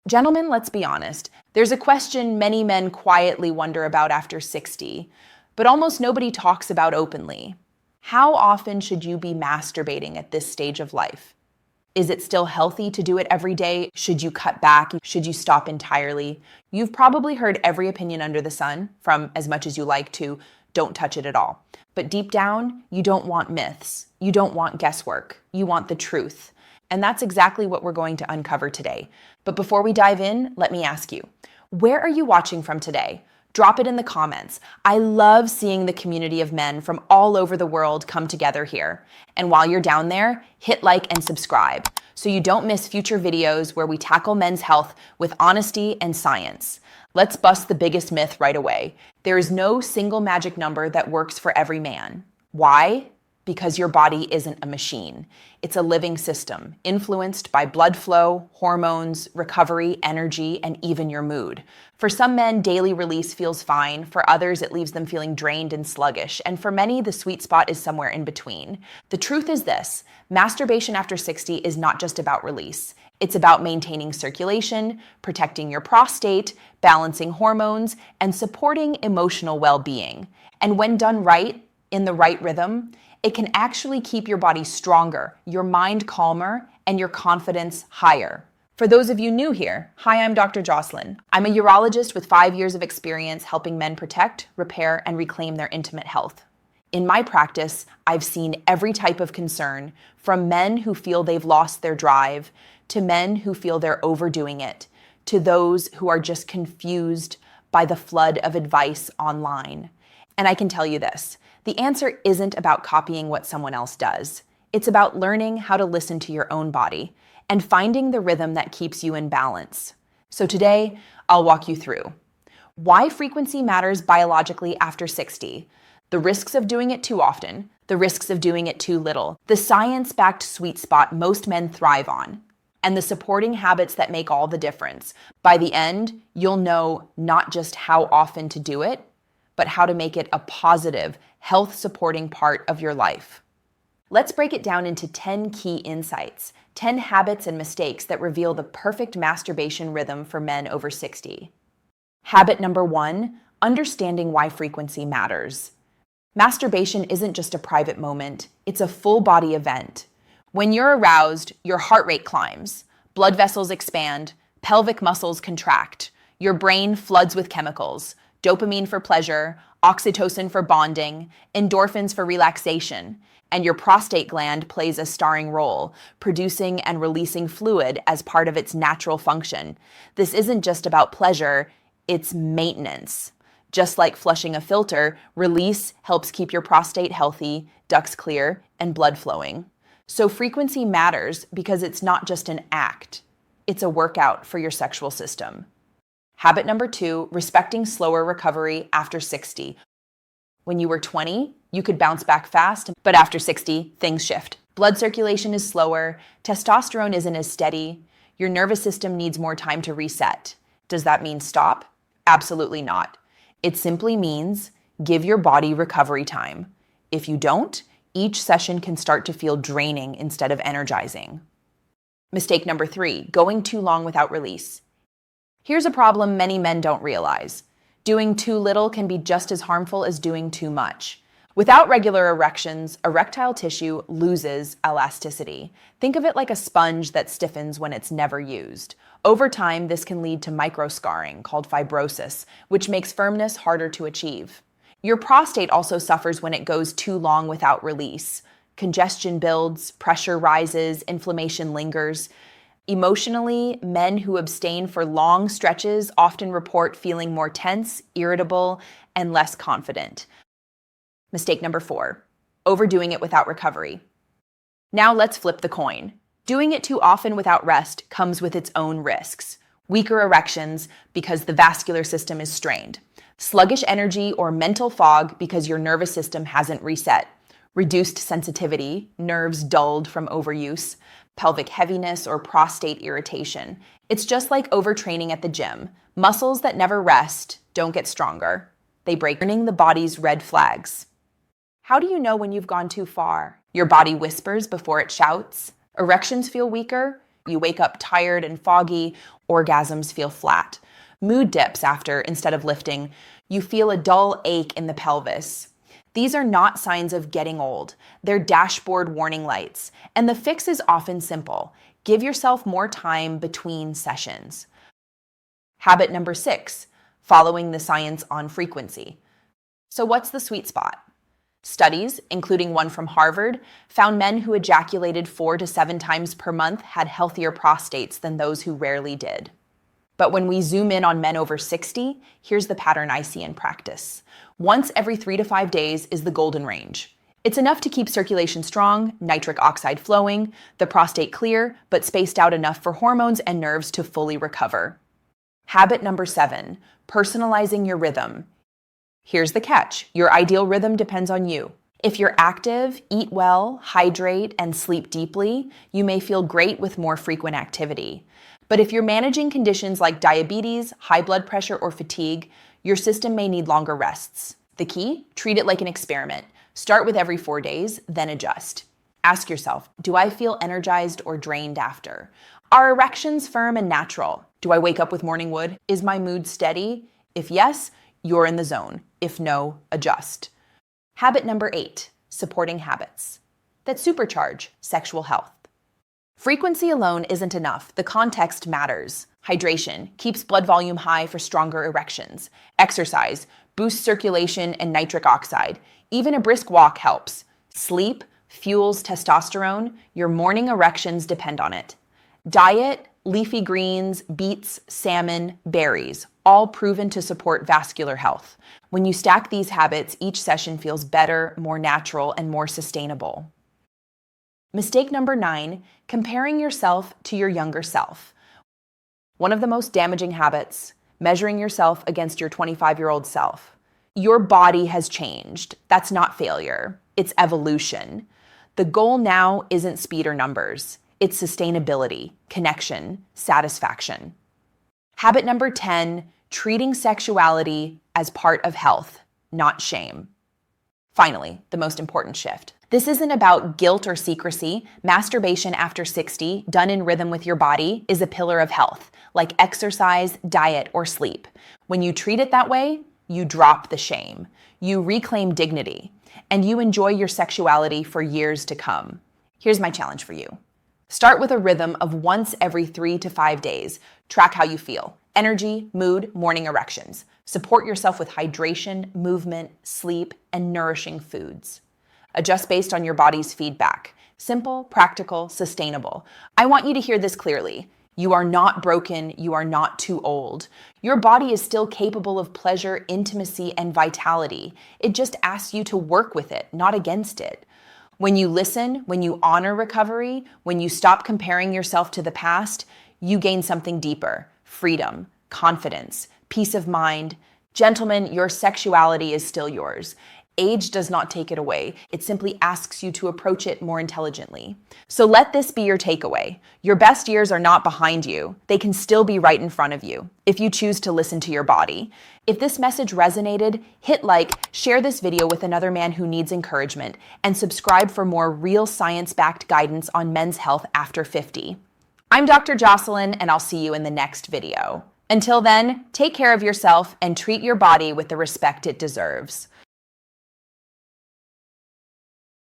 Gentlemen, let's be honest. There's a question many men quietly wonder about after 60, but almost nobody talks about openly. How often should you be masturbating at this stage of life? Is it still healthy to do it every day? Should you cut back? Should you stop entirely? You've probably heard every opinion under the sun, from as much as you like to don't touch it at all. But deep down, you don't want myths. You don't want guesswork. You want the truth. And that's exactly what we're going to uncover today. But before we dive in, let me ask you, where are you watching from today? Drop it in the comments. I love seeing the community of men from all over the world come together here. And while you're down there, hit like and subscribe so you don't miss future videos where we tackle men's health with honesty and science. Let's bust the biggest myth right away. There is no single magic number that works for every man. Why? Because your body isn't a machine. It's a living system, influenced by blood flow, hormones, recovery, energy, and even your mood. For some men, daily release feels fine. For others, it leaves them feeling drained and sluggish. And for many, the sweet spot is somewhere in between. The truth is this: masturbation after 60 is not just about release. It's about maintaining circulation, protecting your prostate, balancing hormones, and supporting emotional well-being. And when done right, in the right rhythm, it can actually keep your body stronger, your mind calmer, and your confidence higher. For those of you new here, hi, I'm Dr. Jocelyn. I'm a urologist with 5 years of experience helping men protect, repair, and reclaim their intimate health. In my practice, I've seen every type of concern, from men who feel they've lost their drive, to men who feel they're overdoing it, to those who are just confused by the flood of advice online. And I can tell you this: the answer isn't about copying what someone else does. It's about learning how to listen to your own body and finding the rhythm that keeps you in balance. So today, I'll walk you through why frequency matters biologically after 60, the risks of doing it too often, the risks of doing it too little, the science-backed sweet spot most men thrive on, and the supporting habits that make all the difference. By the end, you'll know not just how often to do it, but how to make it a positive, health-supporting part of your life. Let's break it down into 10 key insights, 10 habits and mistakes that reveal the perfect masturbation rhythm for men over 60. Habit number 1, understanding why frequency matters. Masturbation isn't just a private moment, it's a full-body event. When you're aroused, your heart rate climbs, blood vessels expand, pelvic muscles contract, your brain floods with chemicals, dopamine for pleasure, oxytocin for bonding, endorphins for relaxation, and your prostate gland plays a starring role, producing and releasing fluid as part of its natural function. This isn't just about pleasure, it's maintenance. Just like flushing a filter, release helps keep your prostate healthy, ducts clear, and blood flowing. So frequency matters because it's not just an act, it's a workout for your sexual system. Habit number 2, respecting slower recovery after 60. When you were 20, you could bounce back fast, but after 60, things shift. Blood circulation is slower, testosterone isn't as steady, your nervous system needs more time to reset. Does that mean stop? Absolutely not. It simply means give your body recovery time. If you don't, each session can start to feel draining instead of energizing. Mistake number 3, going too long without release. Here's a problem many men don't realize. Doing too little can be just as harmful as doing too much. Without regular erections, erectile tissue loses elasticity. Think of it like a sponge that stiffens when it's never used. Over time, this can lead to microscarring, called fibrosis, which makes firmness harder to achieve. Your prostate also suffers when it goes too long without release. Congestion builds, pressure rises, inflammation lingers. Emotionally, men who abstain for long stretches often report feeling more tense, irritable, and less confident. Mistake number 4, overdoing it without recovery. Now let's flip the coin. Doing it too often without rest comes with its own risks. Weaker erections because the vascular system is strained. Sluggish energy or mental fog because your nervous system hasn't reset. Reduced sensitivity, nerves dulled from overuse. Pelvic heaviness or prostate irritation. It's just like overtraining at the gym. Muscles that never rest don't get stronger. They break, turning the body's red flags. How do you know when you've gone too far? Your body whispers before it shouts. Erections feel weaker. You wake up tired and foggy, orgasms feel flat. Mood dips after, instead of lifting. You feel a dull ache in the pelvis. These are not signs of getting old. They're dashboard warning lights. And the fix is often simple. Give yourself more time between sessions. Habit number 6, following the science on frequency. So what's the sweet spot? Studies, including one from Harvard, found men who ejaculated 4 to 7 times per month had healthier prostates than those who rarely did. But when we zoom in on men over 60, here's the pattern I see in practice. Once every 3 to 5 days is the golden range. It's enough to keep circulation strong, nitric oxide flowing, the prostate clear, but spaced out enough for hormones and nerves to fully recover. Habit number 7, personalizing your rhythm. Here's the catch. Your ideal rhythm depends on you. If you're active, eat well, hydrate, and sleep deeply, you may feel great with more frequent activity. But if you're managing conditions like diabetes, high blood pressure, or fatigue, your system may need longer rests. The key? Treat it like an experiment. Start with every 4 days, then adjust. Ask yourself, do I feel energized or drained after? Are erections firm and natural? Do I wake up with morning wood? Is my mood steady? If yes, you're in the zone. If no, adjust. Habit number 8, supporting habits that supercharge sexual health. Frequency alone isn't enough. The context matters. Hydration keeps blood volume high for stronger erections. Exercise boosts circulation and nitric oxide. Even a brisk walk helps. Sleep fuels testosterone. Your morning erections depend on it. Diet, leafy greens, beets, salmon, berries, all proven to support vascular health. When you stack these habits, each session feels better, more natural, and more sustainable. Mistake number 9, comparing yourself to your younger self. One of the most damaging habits, measuring yourself against your 25-year-old self. Your body has changed. That's not failure. It's evolution. The goal now isn't speed or numbers. It's sustainability, connection, satisfaction. Habit number 10, treating sexuality as part of health, not shame. Finally, the most important shift. This isn't about guilt or secrecy. Masturbation after 60, done in rhythm with your body, is a pillar of health, like exercise, diet, or sleep. When you treat it that way, you drop the shame, you reclaim dignity, and you enjoy your sexuality for years to come. Here's my challenge for you. Start with a rhythm of once every 3 to 5 days. Track how you feel. Energy, mood, morning erections. Support yourself with hydration, movement, sleep, and nourishing foods. Adjust based on your body's feedback. Simple, practical, sustainable. I want you to hear this clearly. You are not broken. You are not too old. Your body is still capable of pleasure, intimacy, and vitality. It just asks you to work with it, not against it. When you listen, when you honor recovery, when you stop comparing yourself to the past, you gain something deeper: freedom, confidence, peace of mind. Gentlemen, your sexuality is still yours. Age does not take it away. It simply asks you to approach it more intelligently. So let this be your takeaway. Your best years are not behind you. They can still be right in front of you if you choose to listen to your body. If this message resonated, hit like, share this video with another man who needs encouragement, and subscribe for more real science-backed guidance on men's health after 50. I'm Dr. Jocelyn, and I'll see you in the next video. Until then, take care of yourself and treat your body with the respect it deserves.